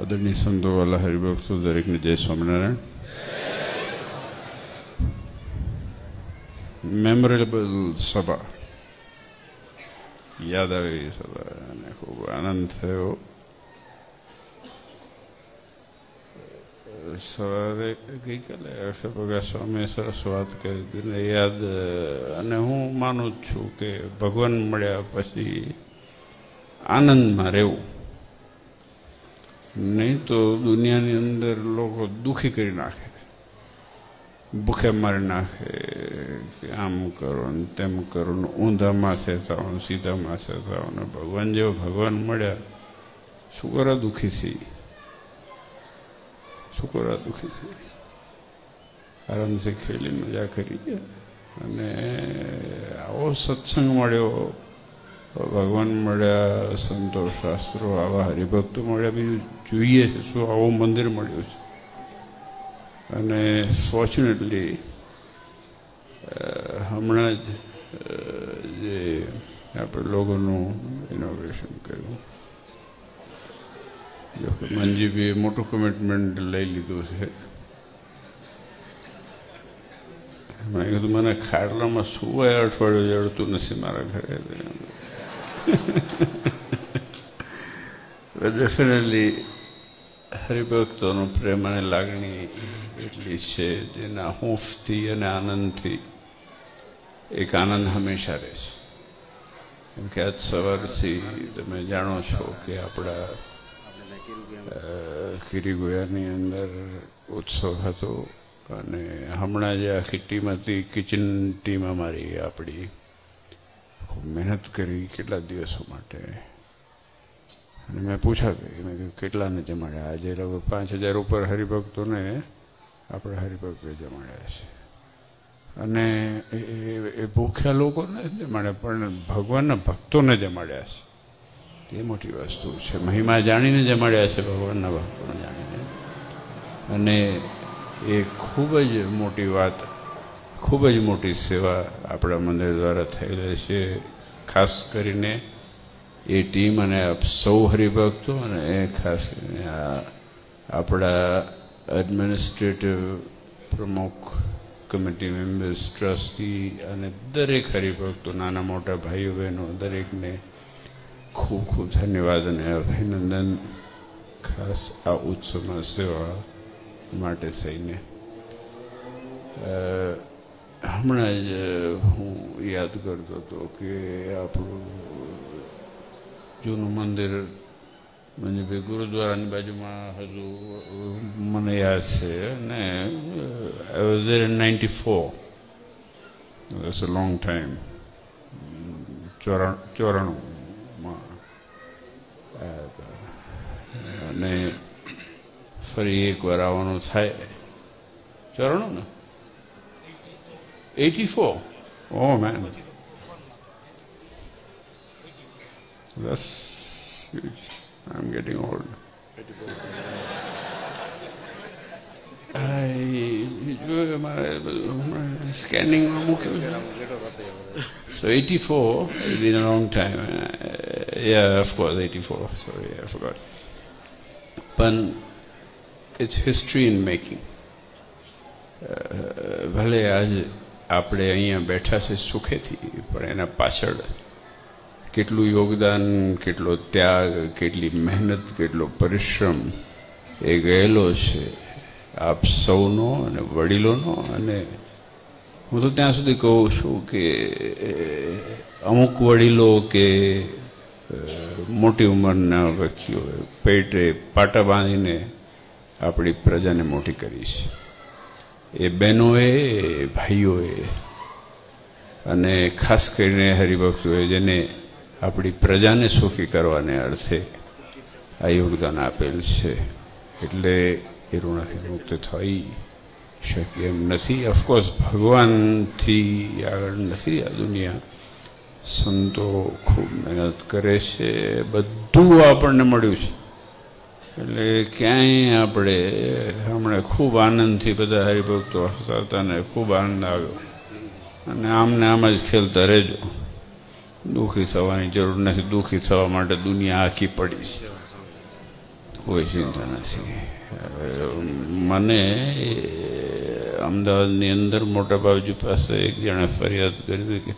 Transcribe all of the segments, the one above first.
આદરણીય સંતો વાલા હરિભક્તો દરેકને જય સ્વામિનારાયણ. મેમોરેબલ સભા યાદ આવે એ સભા અને ખૂબ આનંદ થયો. સવારે ગઈકાલે અક્ષરભગા સ્વામીએ સરસ વાત કરી હતી ને યાદ, અને હું માનું જ છું કે ભગવાન મળ્યા પછી આનંદમાં રહેવું, નહીં તો દુનિયાની અંદર લોકો દુઃખી કરી નાખે, ભૂખે મારી નાખે કે આમ કરો ને તેમ કરો ને ઊંધા માથે થાવ ને સીધા માથે થાવ ને ભગવાન જેવો ભગવાન મળ્યા શું કરવા દુઃખી થઈ, શું કરવા દુઃખી થઈ. આરામથી ખેલી મજા કરી અને આવો સત્સંગ મળ્યો, ભગવાન મળ્યા, સંતો શાસ્ત્રો આવા હરિભક્તો મળ્યા, બીજું જોઈએ છે શું આવું મંદિર મળ્યું છે. અને ફોર્ચ્યુનેટલી હમણાં જ જે આપણે લોકોનું ઇનોગ્રેશન કર્યું, જોકે મંજીભાઈએ મોટું કમિટમેન્ટ લઈ લીધું છે. મેં કીધું મને ખાટલામાં સુવાય અઠવાડિયું જડતું નથી મારા ઘરે. ડેફિનેટલી હરિભક્તોનો પ્રેમ અને લાગણી એટલી છે જેના હૂંફથી અને આનંદથી એક આનંદ હંમેશા રહે છે. કેમ કે આજ સવારથી તમે જાણો છો કે આપણા કિરીગોયાની અંદર ઉત્સવ હતો અને હમણાં જે આખી ટીમ હતી, કિચન ટીમ અમારી આપણી ખૂબ મહેનત કરી કેટલા દિવસો માટે. અને મેં પૂછા કરી, મેં કહ્યું કેટલાને જમાડ્યા? આજે લગભગ 5000 ઉપર હરિભક્તોને આપણે હરિભક્તોએ જમાડ્યા છે. અને એ ભૂખ્યા લોકોને જમાડ્યા પણ ભગવાનના ભક્તોને જમાડ્યા છે. તે મોટી વસ્તુ છે. મહિમા જાણીને જમાડ્યા છે, ભગવાનના ભક્તોને જાણીને. અને એ ખૂબ જ મોટી વાત, ખૂબ જ મોટી સેવા આપણા મંદિર દ્વારા થયેલી છે. ખાસ કરીને એ ટીમ અને સૌ હરિભક્તો અને એ ખાસ કરીને આપણા એડમિનિસ્ટ્રેટિવ પ્રમુખ, કમિટી મેમ્બર્સ, ટ્રસ્ટી અને દરેક હરિભક્તો, નાના મોટા ભાઈઓ બહેનો દરેકને ખૂબ ખૂબ ધન્યવાદ અને અભિનંદન, ખાસ આ ઉત્સવમાં સેવા માટે થઈને. હમણાં જ હું યાદ કરતો હતો કે આપણું જૂનું મંદિર મંજીભાઈ ગુરુદ્વારાની બાજુમાં હજુ મને યાદ છે. અને I was there in 94. That's a long time. 94માં અને ફરી એકવાર આવવાનું થાય. 94 ને 84. Oh man, that's huge. I'm getting old. Scanning so 84 has been a long time. Yeah, of course 84. Sorry, I forgot. But it's history in making. ભલે આજ આપણે અહીંયા બેઠા છે સુખેથી, પણ એના પાછળ કેટલું યોગદાન, કેટલો ત્યાગ, કેટલી મહેનત, કેટલો પરિશ્રમ એ ગયેલો છે આપ સૌનો અને વડીલોનો. અને હું તો ત્યાં સુધી કહું છું કે અમુક વડીલો કે મોટી ઉંમરના વ્યક્તિઓએ પેટે પાટા બાંધીને આપણી પ્રજાને મોટી કરી છે. એ બહેનોએ, ભાઈઓએ અને ખાસ કરીને હરિભક્તોએ જેને આપણી પ્રજાને સુખી કરવાને અર્થે આ યોગદાન આપેલ છે. એટલે એ ઋણથી મુક્ત થઈ શકીએ એમ નથી. ઓફકોર્સ ભગવાનથી આગળ નથી આ દુનિયા. સંતો ખૂબ મહેનત કરે છે, બધું આપણને મળ્યું છે. એટલે ક્યાંય આપણે હમણાં ખૂબ આનંદથી બધા હરિભક્તો હસતા હતા ને ખૂબ આનંદ આવ્યો. અને આમને આમ જ ખેલતા રહેજો, દુઃખી થવાની જરૂર નથી. દુઃખી થવા માટે દુનિયા આખી પડી છે. કોઈ ચિંતા નથી. મને અમદાવાદની અંદર મોટા બાપજી પાસે એક જણે ફરિયાદ કરી કે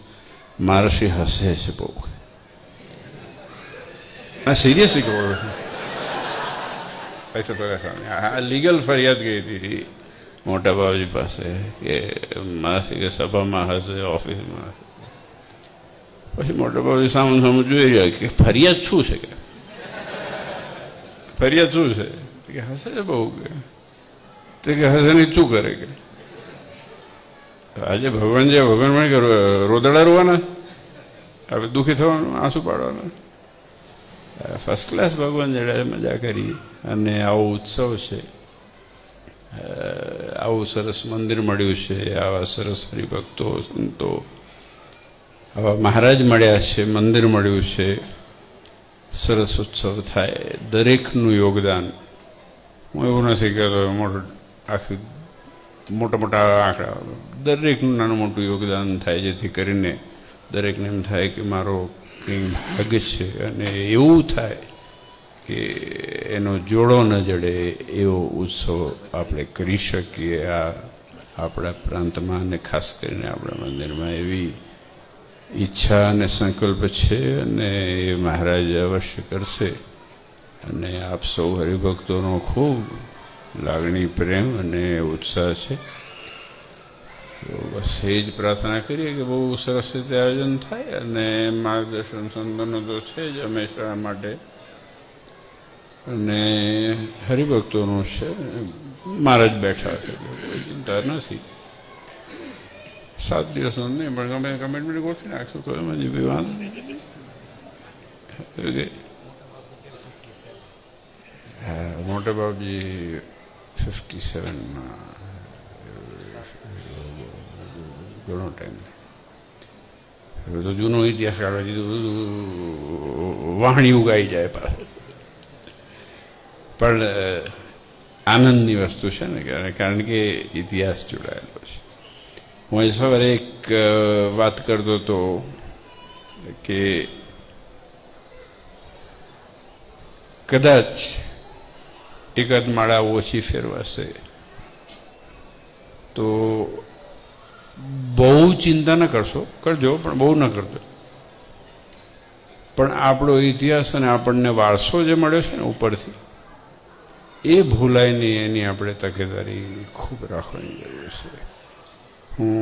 મહારાષ્ટ્રી હસે છે બહુ. સિરિયસલી કહું, લીગલ ફરિયાદ ગઈ હતી મોટા બાપજી પાસે કે મહારાષ્ટ્રી કે સભામાં હશે, ઓફિસમાં. પછી મોટા બાપજી સામે સામે જોઈ રહ્યા કે ફરિયાદ શું છે, કે ફરિયાદ શું છે કે હશે છે બહુ, કે હશે નહીં શું કરે કે આજે ભગવાન જે ભગવાન મને કે રોદડા રોવાના, હવે દુઃખી થવાનું, આંસુ પાડવાના. ફર્સ્ટ ક્લાસ ભગવાન જડે મજા કરી. અને આવો ઉત્સવ છે, આવું સરસ મંદિર મળ્યું છે, આવા સરસ હરિભક્તો સંતો, આવા મહારાજ મળ્યા છે, મંદિર મળ્યું છે, સરસ ઉત્સવ થાય. દરેકનું યોગદાન, હું એવું નથી કહેતો આખી મોટા મોટા આંકડા, દરેકનું નાનું મોટું યોગદાન થાય, જેથી કરીને દરેકને એમ થાય કે મારો કંઈ ભાગ છે, અને એવું થાય કે એનો જોડો ન જડે એવો ઉત્સવ આપણે કરી શકીએ. આ આપણા પ્રાંતમાં અને ખાસ કરીને આપણા મંદિરમાં એવી ઈચ્છા અને સંકલ્પ છે, અને એ મહારાજ અવશ્ય કરશે. અને આપ સૌ હરિભક્તોનો ખૂબ લાગણી, પ્રેમ અને ઉત્સાહ છે. બસ એ જ પ્રાર્થના કરીએ કે બહુ સરસ રીતે આયોજન થાય, અને માર્ગદર્શન સંતોનો તો છે જ હંમેશા માટે, અને હરિભક્તોનું છે. મહારાજ બેઠા છે, કોઈ ચિંતા નથી. 7 દિવસનું નહીં, પણ ગમે કમિટમેન્ટ ગોઠવી નાખશું તો એમાં જે બી વાંધો નહીં. મોટા બાપજી 57માં ઘણો ટાઈમ, હવે તો જૂનો ઇતિહાસ કાઢવા દીધું, વાણી ઉગાઈ જાય પાસે. પણ આનંદની વસ્તુ છે ને, કારણ કે ઇતિહાસ જોડાયેલો છે. હું આજે સવારે એક વાત કરતો હતો કે કદાચ એકાદ માળા ઓછી ફેરવાશે તો બહુ ચિંતા ન કરશો, કરજો પણ બહુ ન કરજો. પણ આપણો ઇતિહાસ અને આપણને વારસો જે મળ્યો છે ને ઉપરથી, એ ભૂલાય નહીં, એની આપણે તકેદારી ખૂબ રાખવાની જરૂર છે. હું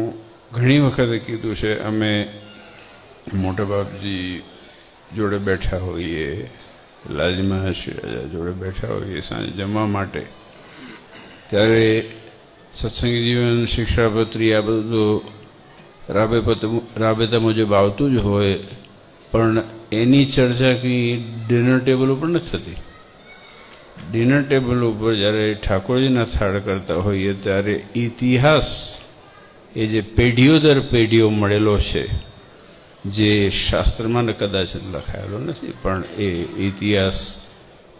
ઘણી વખતે કીધું છે, અમે મોટા બાપજી જોડે બેઠા હોઈએ, લાલજી મહારાજ જોડે બેઠા હોઈએ સાંજે જમવા માટે, ત્યારે સત્સંગી જીવન, શિક્ષાપત્રી, આ બધું રાબેતા મુજબ આવતું જ હોય, પણ એની ચર્ચા કંઈ ડિનર ટેબલ ઉપર નથી થતી. ડિનર ટેબલ ઉપર જ્યારે ઠાકોરજીના થાળ કરતા હોઈએ ત્યારે ઇતિહાસ, એ જે પેઢીઓ દર પેઢીઓ મળેલો છે, જે શાસ્ત્રમાં કદાચ લખાયેલો નથી, પણ એ ઇતિહાસ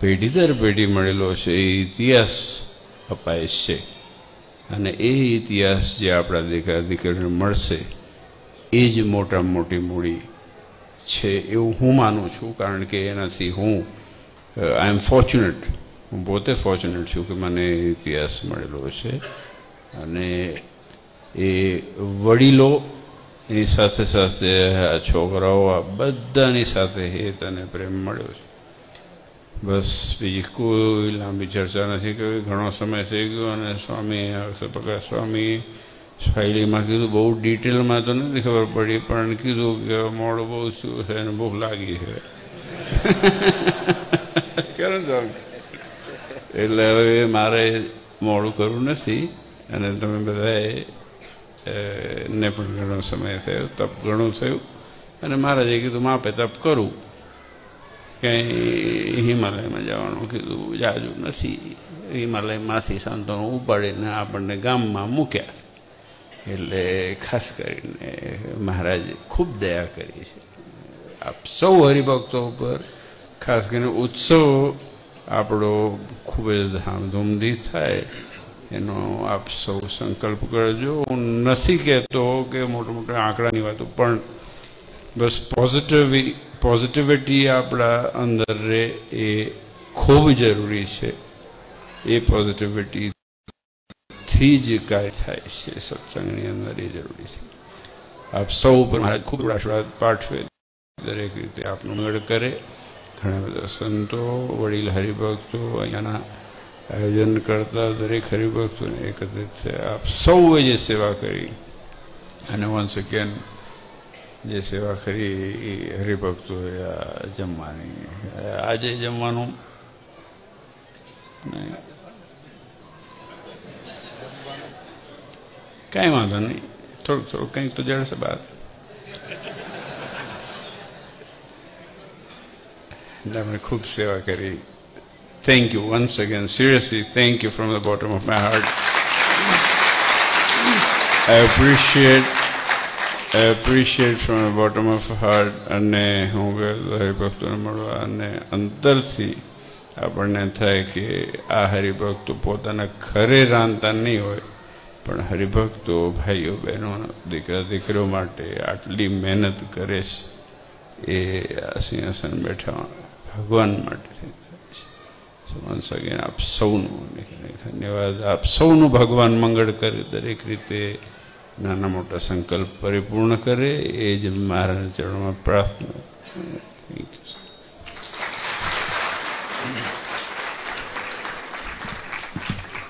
પેઢી દર પેઢી મળેલો છે, એ ઇતિહાસ અપાય છે. અને એ ઇતિહાસ જે આપણા દીકરા દીકરીને મળશે, એ જ મોટામાં મોટી મૂડી છે એવું હું માનું છું. કારણ કે એનાથી હું આઈ એમ ફોર્ચ્યુનેટ, હું પોતે ફોર્ચ્યુનેટ છું કે મને ઇતિહાસ મળેલો છે. અને એ વડીલો, એની સાથે સાથે આ છોકરાઓ, આ બધાની સાથે હેત અને પ્રેમ મળ્યો છે. બસ બીજી કોઈ લાંબી ચર્ચા નથી કરી, ઘણો સમય થઈ ગયો. અને સ્વામી પ્રકાશ સ્વામી ફાઇલીમાં કીધું, બહુ ડિટેલમાં તો નથી ખબર પડી, પણ કીધું કે મોડું બહુ થયું છે અને ભૂખ લાગી છે. એટલે હવે મારે મોડું કરવું નથી, અને તમે બધાએ ને પણ ઘણો સમય થયો, તપ ઘણું થયું, અને મહારાજે કીધું માપે તપ કરું, ક્યાંય હિમાલયમાં જવાનું કીધું જાજુ નથી. હિમાલયમાંથી સંતોને ઉપાડીને આપણને ગામમાં મૂક્યા. એટલે ખાસ કરીને મહારાજે ખૂબ દયા કરી છે આપ સૌ હરિભક્તો ઉપર. ખાસ કરીને ઉત્સવ આપણો ખૂબ જ ધામધૂમથી થાય એનો આપ સૌ સંકલ્પ કરજો. હું નથી કહેતો કે મોટા મોટા આંકડાની વાતો, પણ બસ પોઝિટિવિટી આપણા અંદર રહે, એ ખૂબ જરૂરી છે. એ પોઝિટિવિટીથી જ કાર્ય થાય છે સત્સંગની અંદર, એ જરૂરી છે. આપ સૌ ઉપર મહારાજ ખૂબ આશીર્વાદ પાઠવે, દરેક રીતે આપનું મંગળ કરે. ઘણા બધા સંતો, વડીલ હરિભક્તો, અહીંયાના આયોજન કરતા દરેક હરિભક્તોને એકત્રિત થયા. આપ સૌએ જે સેવા કરી અને વન્સ અગેન જે સેવા કરી એ હરિભક્તોએ જમવાની, આજે જમવાનું કાંઈ વાંધો નહીં, થોડુંક થોડુંક કંઈક તો જડશે બહાર. આપણે ખૂબ સેવા કરી. Thank you once again. Seriously, thank you from the bottom of my heart. I appreciate from the bottom of my heart. અને હું હરિભક્તોને મળવા અને અંતરથી આપણને થાય કે આ હરિભક્તો પોતાના ઘરે રાંધતા નહીં હોય, પણ હરિભક્તો ભાઈઓ બહેનો દીકરા દીકરીઓ માટે આટલી મહેનત કરે છે, એ આ સિંહાસન બેઠા ભગવાન માટે થઈ. વન્સ અગેન આપ સૌનું ધન્યવાદ. આપ સૌનું ભગવાન મંગળ કરે, દરેક રીતે નાના મોટા સંકલ્પ પરિપૂર્ણ કરે, એ જ મારા ચરણોમાં પ્રાર્થના. Thank you.